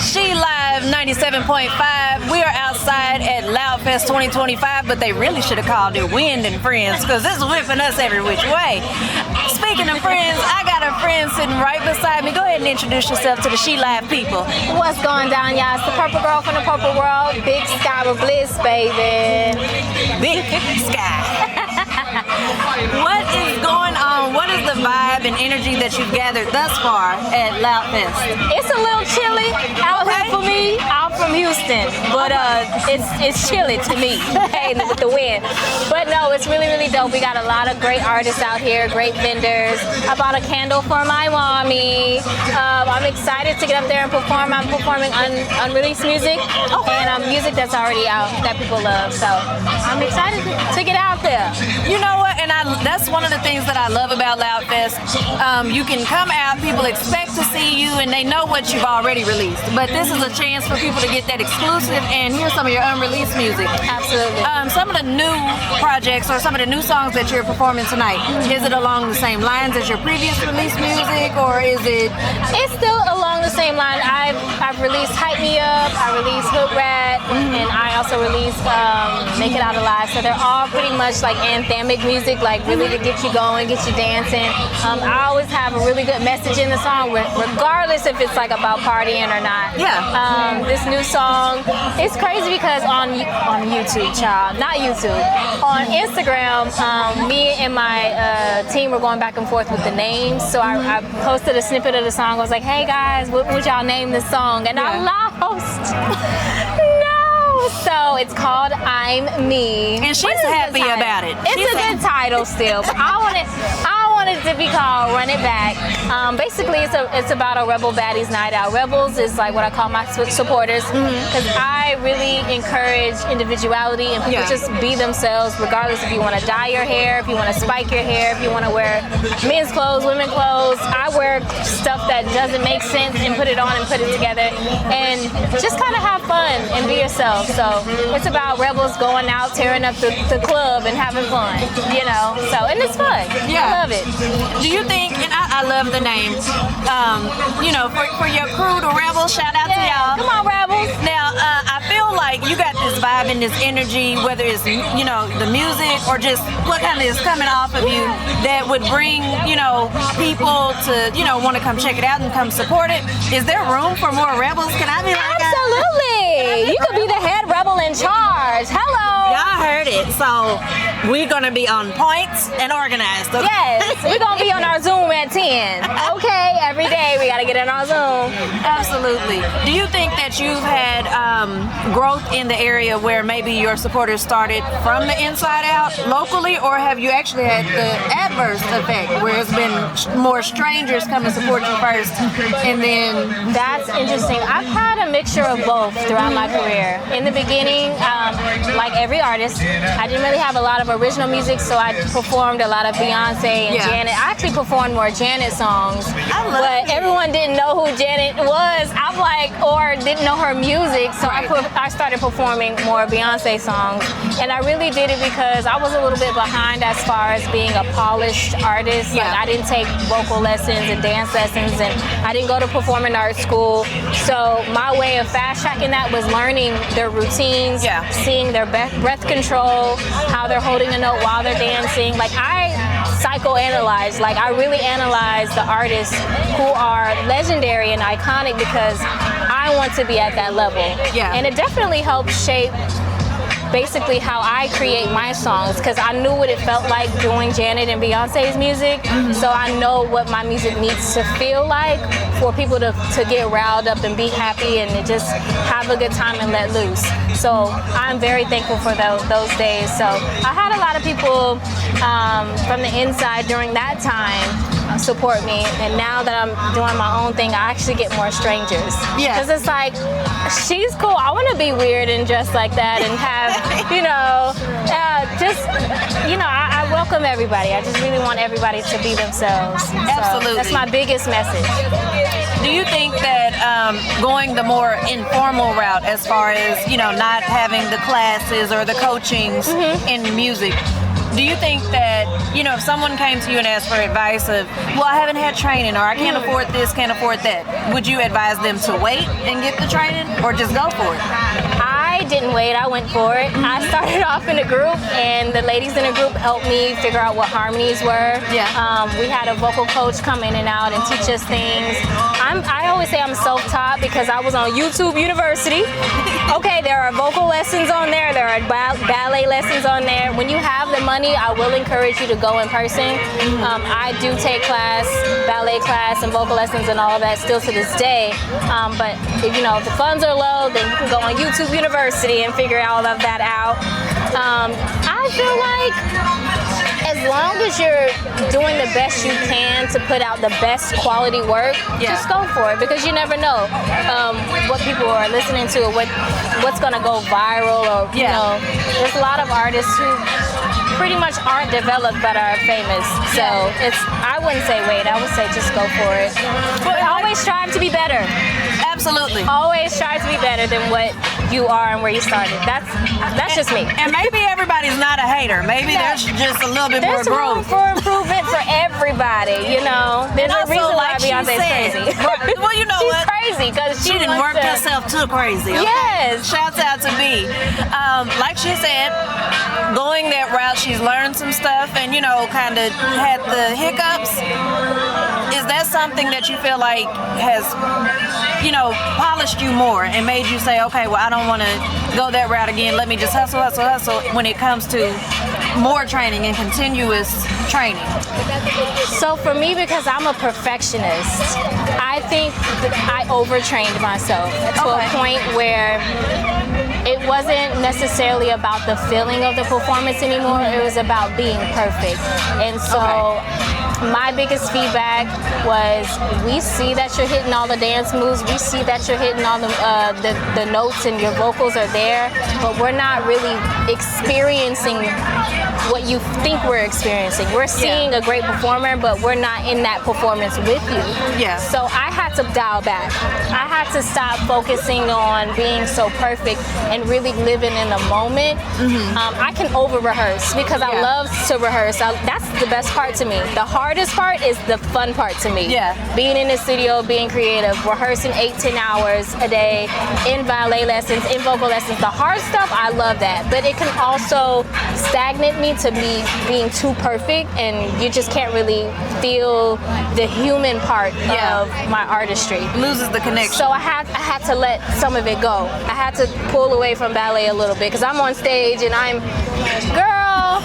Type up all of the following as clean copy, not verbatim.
She Live 97.5. We are outside at Loudfest 2025, but they really should have called it Wind and Friends because this is whipping us every which way. Speaking of friends, I got a friend sitting right beside me. Go ahead and introduce yourself to the She Live people. What's going down, y'all? It's the Purple Girl from the Purple World. Big Skyrah Bliss, baby. Big Sky. What is going on? What is the vibe and energy that you've gathered thus far at Loudfest? It's a little chilly out here for me. I'm from Houston, but it's chilly to me with the wind. But no, it's really, really dope. We got a lot of great artists out here, great vendors. I bought a candle for my mommy. I'm excited to get up there and perform. I'm performing unreleased music and music that's already out that people love. So I'm excited to get out there. You know what? And that's one of the things that I love about Loudfest. You can come out, people expect to see you, and they know what you've already released. But this is a chance for people to get that exclusive and hear some of your unreleased music. Absolutely. Some of the new projects or some of the new songs that you're performing tonight, is it along the same lines as your previous released music, or is it? It's still along the same line. I've released Hype Me Up, I released Hood Rat, and I also released Make It Out Alive. So they're all pretty much like anthemic music, like really to get you going, get you dancing. I always have a really good message in the song, regardless if it's like about partying or not. Yeah. This new song, it's crazy because on YouTube, child, not YouTube, on Instagram, me and my team were going back and forth with the names. So I posted a snippet of the song. I was like, hey guys, what would y'all name this song? And I lost. No. So it's called I'm Me. And she's happy about it. It's a good title still. But I want it to be called Run It Back. Basically, it's about a Rebel Baddies night out. Rebels is like what I call my supporters, because I really encourage individuality and people just be themselves, regardless if you want to dye your hair, if you want to spike your hair, if you want to wear men's clothes, women's clothes. I wear stuff that doesn't make sense and put it on and put it together, and just kind of have fun and be yourself. So it's about rebels going out, tearing up the club and having fun, you know. So, and it's fun. Yeah. I love it. Do you think, and I love the name, you know, for your crew, the Rebels, shout out to y'all. Come on, Rebels. Now, I feel like you got this vibe and this energy, whether it's, you know, the music or just what kind of is coming off of you that would bring, you know, people to, you know, want to come check it out and come support it. Is there room for more Rebels? Can I be like Absolutely. You could be the head rebel in charge. Hello. Y'all heard it. So we're going to be on points and organized. Okay? Yes. We're going to be on our Zoom at 10. Okay. Every day we got to get in our Zoom. Absolutely. Do you think that you've had growth in the area where maybe your supporters started from the inside out locally, or have you actually had the adverse effect where it's been more strangers come and support you first and then? That's interesting. I've had a mixture of both throughout my career. In the beginning, like every artist, I didn't really have a lot of original music, so I performed a lot of Beyonce and Janet. I actually performed more Janet songs, but everyone didn't know who Janet was. I'm like, or didn't know her music, so I started performing more Beyonce songs. And I really did it because I was a little bit behind as far as being a polished artist. Like I didn't take vocal lessons and dance lessons, and I didn't go to performing arts school. So my way of fast tracking that was learning their routines, seeing their breath control, how they're holding a note while they're dancing. Like I psychoanalyze, like I really analyze the artists who are legendary and iconic because I want to be at that level. And it definitely helps shape basically how I create my songs, because I knew what it felt like doing Janet and Beyonce's music, so I know what my music needs to feel like for people to get riled up and be happy and just have a good time and let loose. So I'm very thankful for those days. So I had a lot of people from the inside during that time support me, and now that I'm doing my own thing, I actually get more strangers. Because it's like, she's cool, I want to be weird and dress like that and have, you know, I welcome everybody. I just really want everybody to be themselves. Absolutely. So that's my biggest message. Do you think that going the more informal route, as far as, you know, not having the classes or the coachings in music, Do you think that, if someone came to you and asked for advice of, well, I haven't had training, or I can't afford this, can't afford that, would you advise them to wait and get the training, or just go for it? I didn't wait, I went for it. I started off in a group, and the ladies in the group helped me figure out what harmonies were. Yeah. We had a vocal coach come in and out and teach us things. I always say I'm self-taught because I was on YouTube University. Okay, there are vocal lessons on there are ballet lessons on there. When you have the money, I will encourage you to go in person. I do take ballet class and vocal lessons and all of that still to this day. But if the funds are low, then you can go on YouTube University and figure all of that out. I feel like as long as you're doing the best you can to put out the best quality work, just go for it, because you never know what people are listening to, or what's gonna go viral, or there's a lot of artists who pretty much aren't developed but are famous. So I wouldn't say wait, I would say just go for it. But always strive to be better. Absolutely. Always strive to be better than what you are and where you started. That's just me. And maybe everybody's not a hater. Maybe there's just a little bit more growth. There's room for improvement for everybody, There's a reason why Beyonce's crazy. Well, you know She's what? crazy because She didn't work herself too crazy. Okay? Yes. Shouts out to B. Like she said, going that route, she's learned some stuff and, kind of had the hiccups. Is that something that you feel like has, polished you more and made you say, okay, well, I don't want to go that route again. Let me just hustle when it comes to more training and continuous training? So for me, because I'm a perfectionist, I think that I overtrained myself to a point where it wasn't necessarily about the feeling of the performance anymore. It was about being perfect. And so my biggest feedback was, we see that you're hitting all the dance moves, we see that you're hitting all the notes and your vocals are there, but we're not really experiencing what you think we're experiencing. We're seeing a great performer, but we're not in that performance with you. Yeah. So I had to dial back. I had to stop focusing on being so perfect and really living in the moment. I can over rehearse because I love to rehearse. That's the best part to me. The hardest part is the fun part to me. Yeah. Being in the studio, being creative, rehearsing 8-10 hours a day, in ballet lessons, in vocal lessons. The hard stuff, I love that. But it can also stagnate me to be being too perfect, and you just can't really feel the human part of my artistry. Loses the connection. So I had to let some of it go. I had to pull away from ballet a little bit because I'm on stage and I'm, girl,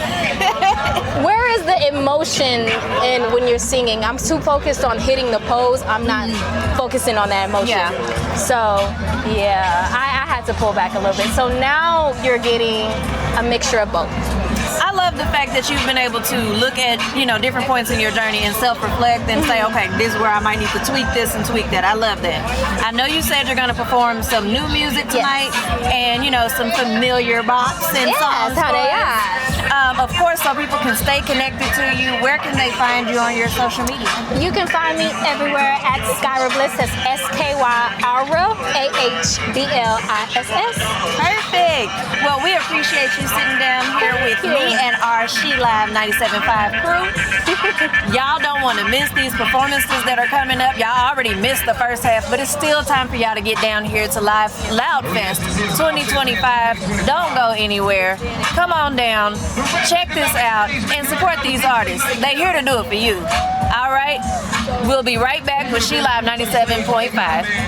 where is the emotion in when you're singing? I'm too focused on hitting the pose. I'm not focusing on that emotion. So I had to pull back a little bit. So now you're getting a mixture of both. I love the fact that you've been able to look at, different points in your journey and self-reflect and say, okay, this is where I might need to tweak this and tweak that. I love that. I know you said you're going to perform some new music tonight and, some familiar bops and songs. Of course, so people can stay connected to you. Where can they find you on your social media? You can find me everywhere at Skyrah Bliss. That's SKYRA AHBLISS. Perfect. Well, we appreciate you sitting down here with me and our She Live 97.5 crew. Y'all don't want to miss these performances that are coming up. Y'all already missed the first half, but it's still time for y'all to get down here to Loud Fest 2025. Don't go anywhere. Come on down, check this out, and support these artists. They're here to do it for you. All right? We'll be right back with She Live 97.5.